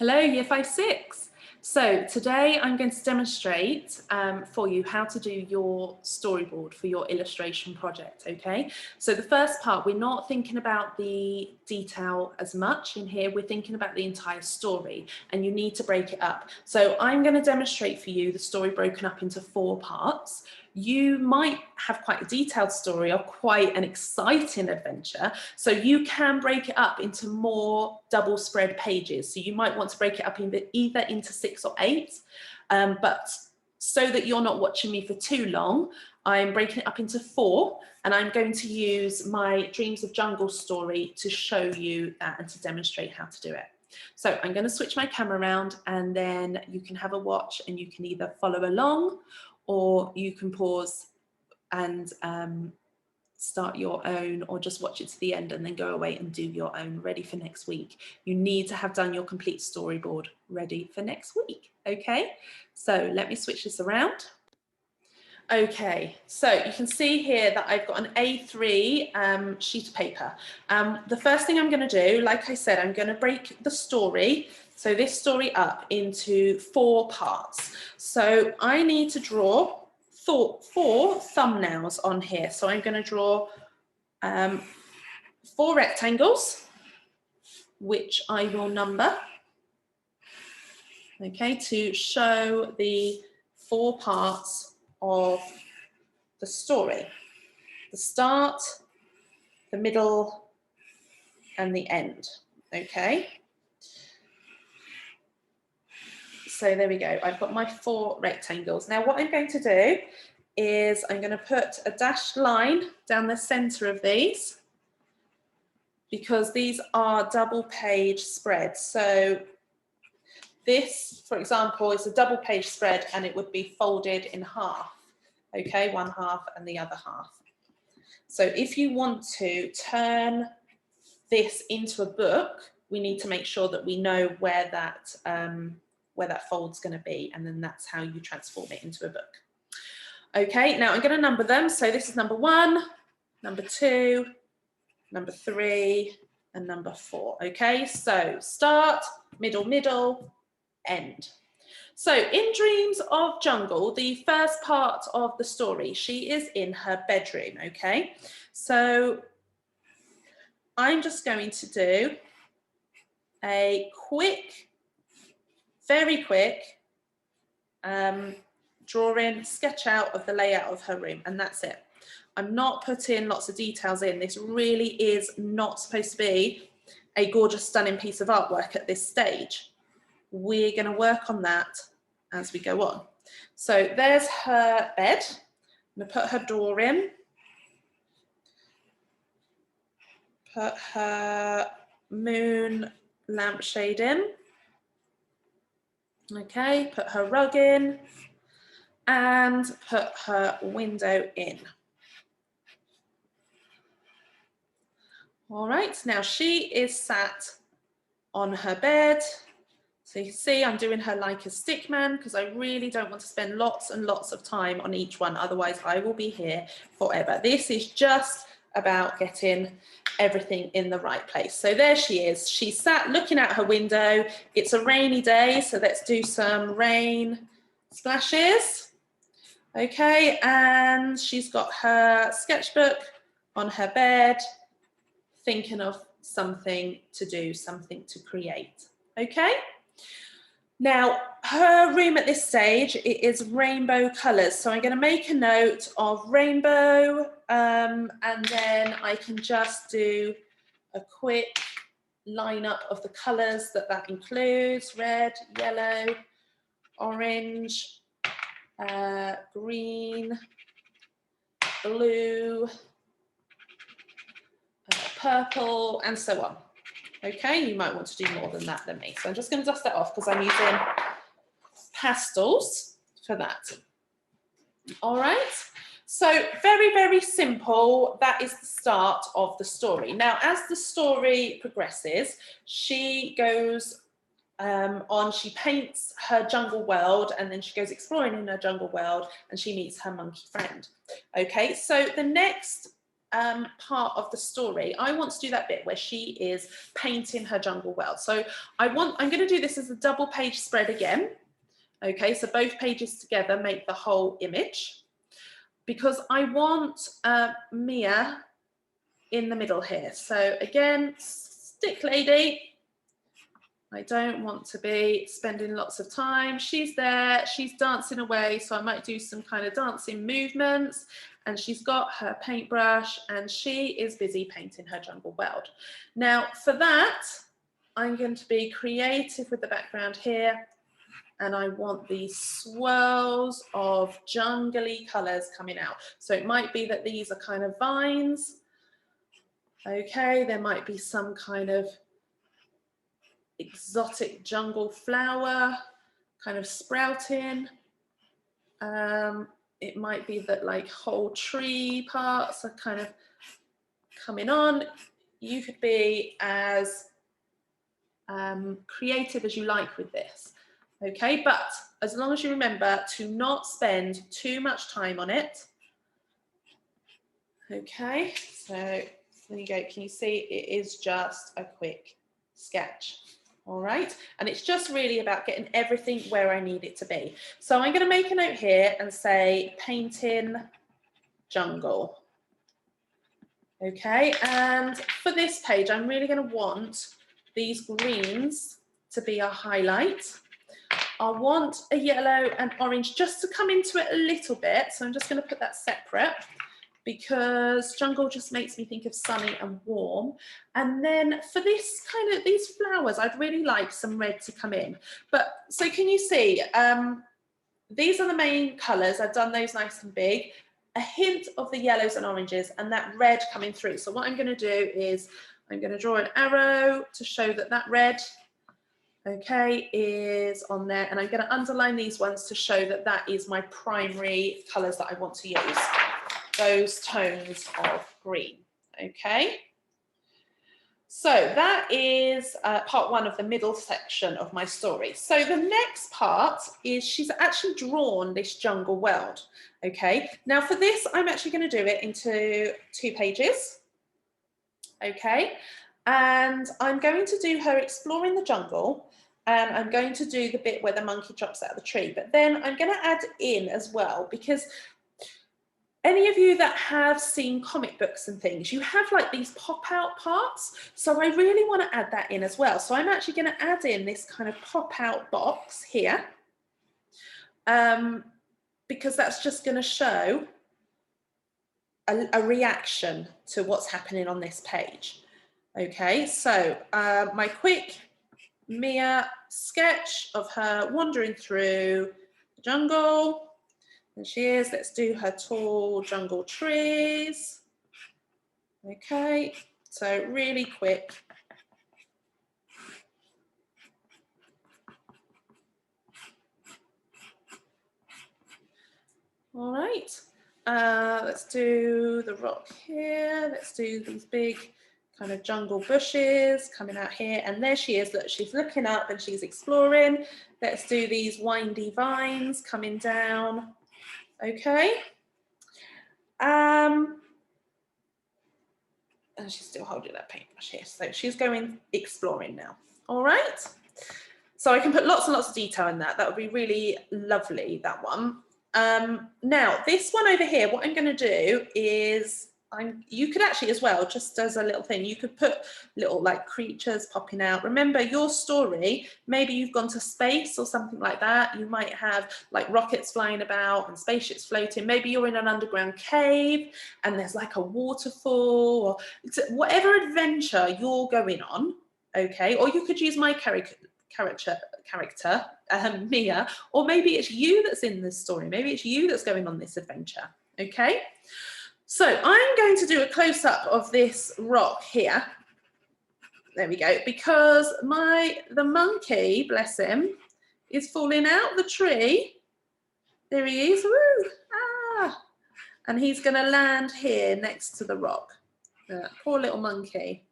Hello, Year 5-6. So today I'm going to demonstrate for you how to do your storyboard for your illustration project, okay? So the first part, we're not thinking about the detail as much in here, we're thinking about the entire story, and you need to break it up. So I'm going to demonstrate for you the story broken up into 4 parts. You might have quite a detailed story or quite an exciting adventure, so you can break it up into more double spread pages. So you might want to break it up either into 6 or 8, but so that you're not watching me for too long, I'm breaking it up into 4, and I'm going to use my Dreams of Jungle story to show you that and to demonstrate how to do it. So I'm going to switch my camera around, and then you can have a watch and you can either follow along or you can pause and start your own, or just watch it to the end and then go away and do your own, ready for next week. You need to have done your complete storyboard ready for next week, okay? So let me switch this around. Okay, so you can see here that I've got an A3 sheet of paper. The first thing I'm going to do, like I said, I'm going to break the story, so this story, up into 4 parts. So I need to draw 4 thumbnails on here. So I'm going to draw 4 rectangles, which I will number, okay, to show the 4 parts of the story: the start, the middle, and the end, okay? So there we go, I've got my 4 rectangles. Now what I'm going to do is I'm going to put a dashed line down the center of these, because these are double page spreads. So this, for example, is a double page spread and it would be folded in half, okay, one half and the other half. So if you want to turn this into a book, we need to make sure that we know where that fold's going to be, and then that's how you transform it into a book. Okay, now I'm going to number them. So this is number 1, number 2, number 3, and number 4. Okay, so start, middle, middle, end. So in Dreams of Jungle, the first part of the story, she is in her bedroom, okay? So I'm just going to do a quick, very quick drawing, sketch out of the layout of her room, and that's it. I'm not putting lots of details in. This really is not supposed to be a gorgeous, stunning piece of artwork at this stage. We're going to work on that as we go on. So there's her bed. I'm going to put her door in, put her moon lampshade in, okay, put her rug in, and put her window in. All right, now she is sat on her bed. So you can see I'm doing her like a stick man, because I really don't want to spend lots and lots of time on each one, otherwise I will be here forever. This is just about getting everything in the right place. So there she is. She's sat looking out her window. It's a rainy day, so let's do some rain splashes. Okay, and she's got her sketchbook on her bed, thinking of something to do, something to create. Okay? Now, her room at this stage, it is rainbow colours. So I'm going to make a note of rainbow, and then I can just do a quick lineup of the colours that includes: red, yellow, orange, green, blue, purple, and so on. Okay, you might want to do more than that than me. So I'm just going to dust that off because I'm using pastels for that. All right, so very, very simple. That is the start of the story. Now, as the story progresses, she goes on, she paints her jungle world, and then she goes exploring in her jungle world and she meets her monkey friend. Okay, so the next part of the story, I want to do that bit where she is painting her jungle world. So I'm going to do this as a double page spread again. Okay, so both pages together make the whole image, because I want Mia in the middle here. So again, stick lady. I don't want to be spending lots of time. She's there, she's dancing away, so I might do some kind of dancing movements, and she's got her paintbrush and she is busy painting her jungle world. Now for that, I'm going to be creative with the background here, and I want these swirls of jungly colours coming out. So it might be that these are kind of vines. Okay, there might be some kind of exotic jungle flower kind of sprouting. It might be that like whole tree parts are kind of coming on. You could be as creative as you like with this. Okay, but as long as you remember to not spend too much time on it. Okay, so there you go. Can you see it is just a quick sketch? All right, and it's just really about getting everything where I need it to be. So I'm going to make a note here and say painting jungle. Okay, and for this page, I'm really going to want these greens to be a highlight. I want a yellow and orange just to come into it a little bit. So I'm just going to put that separate, because jungle just makes me think of sunny and warm. And then for this kind of, these flowers, I'd really like some red to come in. But so can you see, these are the main colours. I've done those nice and big, a hint of the yellows and oranges and that red coming through. So what I'm going to do is I'm going to draw an arrow to show that that red, okay, is on there. And I'm going to underline these ones to show that that is my primary colours that I want to use. Those tones of green. Okay, so that is part one of the middle section of my story. So the next part is she's actually drawn this jungle world. Okay, now for this I'm actually going to do it into 2 pages. Okay, and I'm going to do her exploring the jungle, and I'm going to do the bit where the monkey drops out of the tree, but then I'm going to add in as well, because any of you that have seen comic books and things, you have like these pop out parts. So I really want to add that in as well. So I'm actually going to add in this kind of pop out box here, because that's just going to show a reaction to what's happening on this page. Okay, so my quick Mia sketch of her wandering through the jungle. And she is, let's do her tall jungle trees. Okay, so really quick. All right, let's do the rock here. Let's do these big kind of jungle bushes coming out here. And there she is, look, she's looking up and she's exploring. Let's do these windy vines coming down. Okay, and she's still holding that paintbrush here, so she's going exploring now. All right, so I can put lots and lots of detail in that. That would be really lovely, that one. Now this one over here, what I'm going to do is you could actually as well, just as a little thing, you could put little like creatures popping out. Remember your story, maybe you've gone to space or something like that. You might have like rockets flying about and spaceships floating. Maybe you're in an underground cave and there's like a waterfall, or whatever adventure you're going on. Okay, or you could use my character, Mia, or maybe it's you that's in this story. Maybe it's you that's going on this adventure. Okay. So I'm going to do a close-up of this rock here. There we go, because the monkey, bless him, is falling out the tree. There he is, woo, ah. And he's gonna land here next to the rock. Poor little monkey.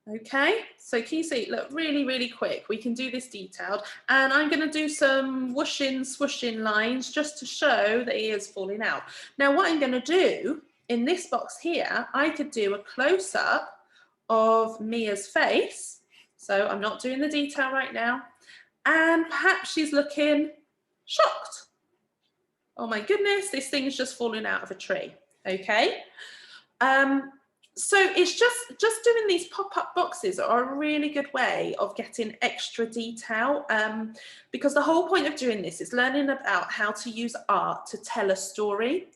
Okay, so can you see, look, really, really quick, we can do this detailed, and I'm going to do some whooshing, swooshing lines just to show that he is falling out. Now what I'm going to do in this box here, I could do a close-up of Mia's face. So I'm not doing the detail right now. And perhaps she's looking shocked. Oh my goodness, this thing's just fallen out of a tree, okay? So it's just doing these pop-up boxes are a really good way of getting extra detail, because the whole point of doing this is learning about how to use art to tell a story,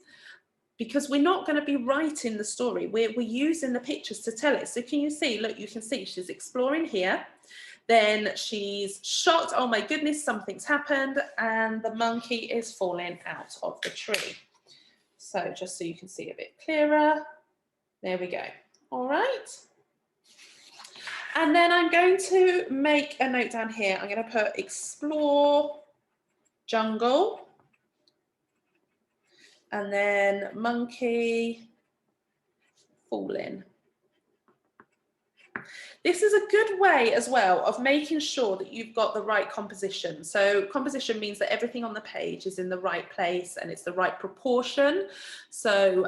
because we're not going to be writing the story, we're using the pictures to tell it. So can you see, look, you can see she's exploring here, then she's shocked, oh my goodness, something's happened, and the monkey is falling out of the tree. So just so you can see a bit clearer. There we go. All right. And then I'm going to make a note down here. I'm going to put explore jungle. And then monkey falling. This is a good way as well of making sure that you've got the right composition. So composition means that everything on the page is in the right place and it's the right proportion. So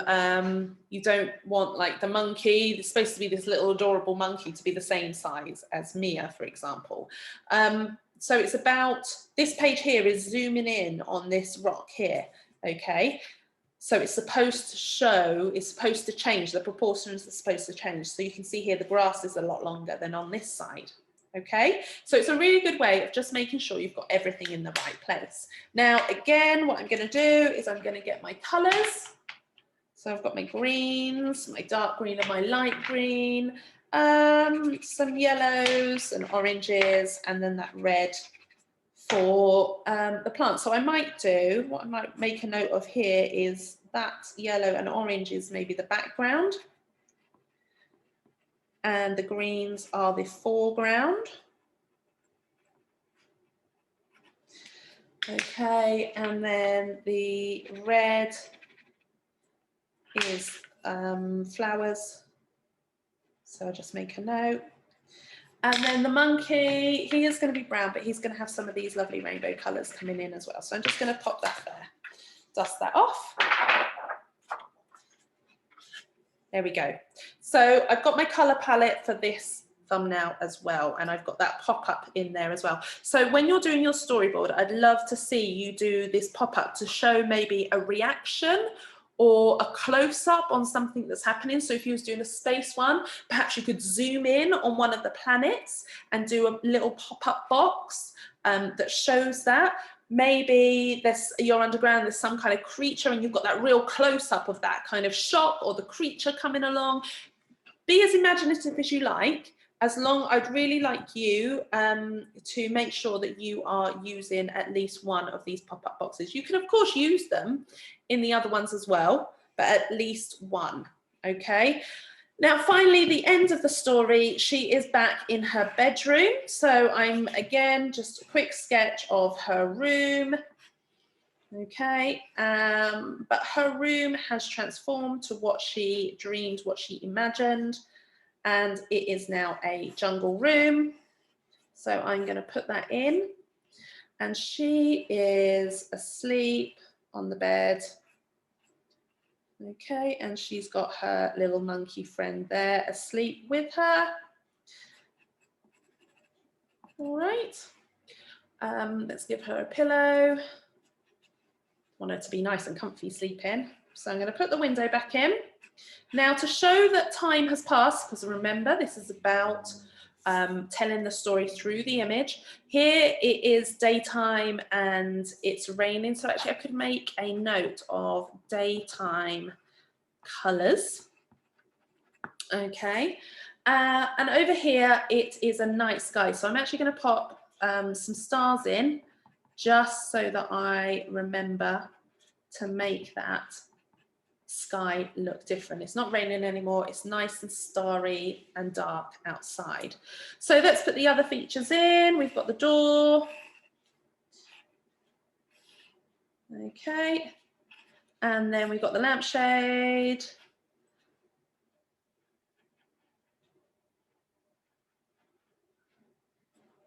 you don't want like the monkey, it's supposed to be this little adorable monkey to be the same size as Mia, for example. So it's about, this page here is zooming in on this rock here, okay? So it's supposed to show, it's supposed to change, the proportions are supposed to change. So you can see here the grass is a lot longer than on this side, okay? So it's a really good way of just making sure you've got everything in the right place. Now, again, what I'm gonna do is I'm gonna get my colors. So I've got my greens, my dark green and my light green, some yellows and oranges, and then that red for the plant. So I might do, what I might make a note of here is that yellow and orange is maybe the background, and the greens are the foreground. Okay, and then the red is flowers. So I'll just make a note. And then the monkey, he is going to be brown, but he's going to have some of these lovely rainbow colours coming in as well. So I'm just going to pop that there, dust that off. There we go. So I've got my colour palette for this thumbnail as well, and I've got that pop-up in there as well. So when you're doing your storyboard, I'd love to see you do this pop-up to show maybe a reaction or a close-up on something that's happening. So if you was doing a space one, perhaps you could zoom in on one of the planets and do a little pop-up box that shows that. Maybe you're underground, there's some kind of creature and you've got that real close-up of that kind of shock or the creature coming along. Be as imaginative as you like. As long, I'd really like you to make sure that you are using at least one of these pop-up boxes. You can of course use them in the other ones as well, but at least one, okay? Now, finally, the end of the story, she is back in her bedroom. So I'm, again, just a quick sketch of her room, okay? But her room has transformed to what she dreamed, what she imagined, and it is now a jungle room. So I'm going to put that in, and she is asleep on the bed. Okay, and she's got her little monkey friend there asleep with her. All right, let's give her a pillow. Want her to be nice and comfy sleeping. So I'm going to put the window back in. Now, to show that time has passed, because remember, this is about telling the story through the image. Here it is daytime and it's raining. So actually I could make a note of daytime colours. Okay. And over here it is a night sky. So I'm actually going to pop some stars in just so that I remember to make that sky look different. It's not raining anymore, it's nice and starry and dark outside. So let's put the other features in. We've got the door, okay, and then we've got the lampshade,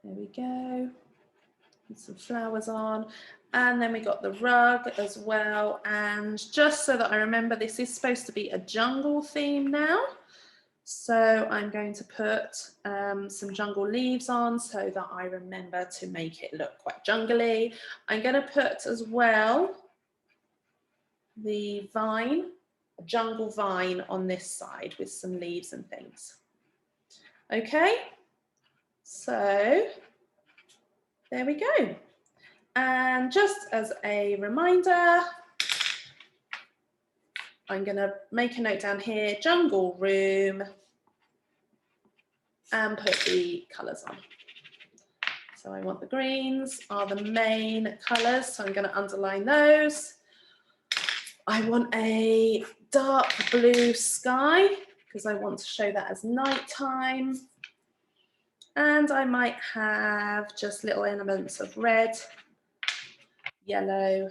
there we go, Put some flowers on. And then we got the rug as well. And just so that I remember, this is supposed to be a jungle theme now. So I'm going to put some jungle leaves on so that I remember to make it look quite jungly. I'm going to put as well the vine, a jungle vine on this side with some leaves and things. Okay, so there we go. And just as a reminder, I'm going to make a note down here, jungle room, and put the colours on. So I want the greens are the main colours, so I'm going to underline those. I want a dark blue sky because I want to show that as nighttime. And I might have just little elements of red, yellow,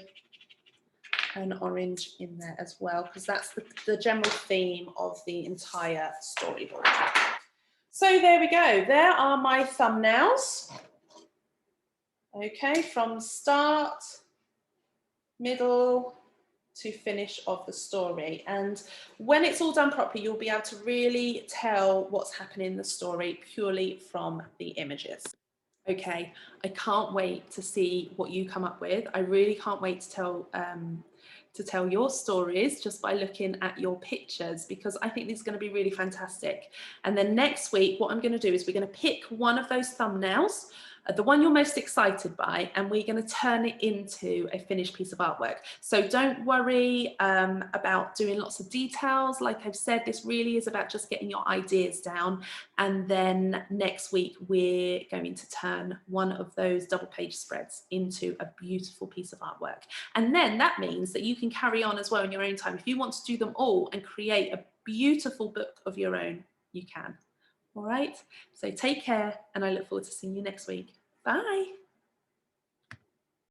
and orange in there as well, because that's the general theme of the entire storyboard. So there we go. There are my thumbnails. Okay, from start, middle to finish of the story. And when it's all done properly, you'll be able to really tell what's happening in the story purely from the images. Okay, I can't wait to see what you come up with. I really can't wait to tell your stories just by looking at your pictures, because I think this is going to be really fantastic. And then next week, what I'm going to do is we're going to pick one of those thumbnails, the one you're most excited by, and we're going to turn it into a finished piece of artwork. So don't worry about doing lots of details. Like I've said, this really is about just getting your ideas down. And then next week, we're going to turn one of those double page spreads into a beautiful piece of artwork. And then that means that you can carry on as well in your own time. If you want to do them all and create a beautiful book of your own, you can. All right, so take care, and I look forward to seeing you next week. Bye.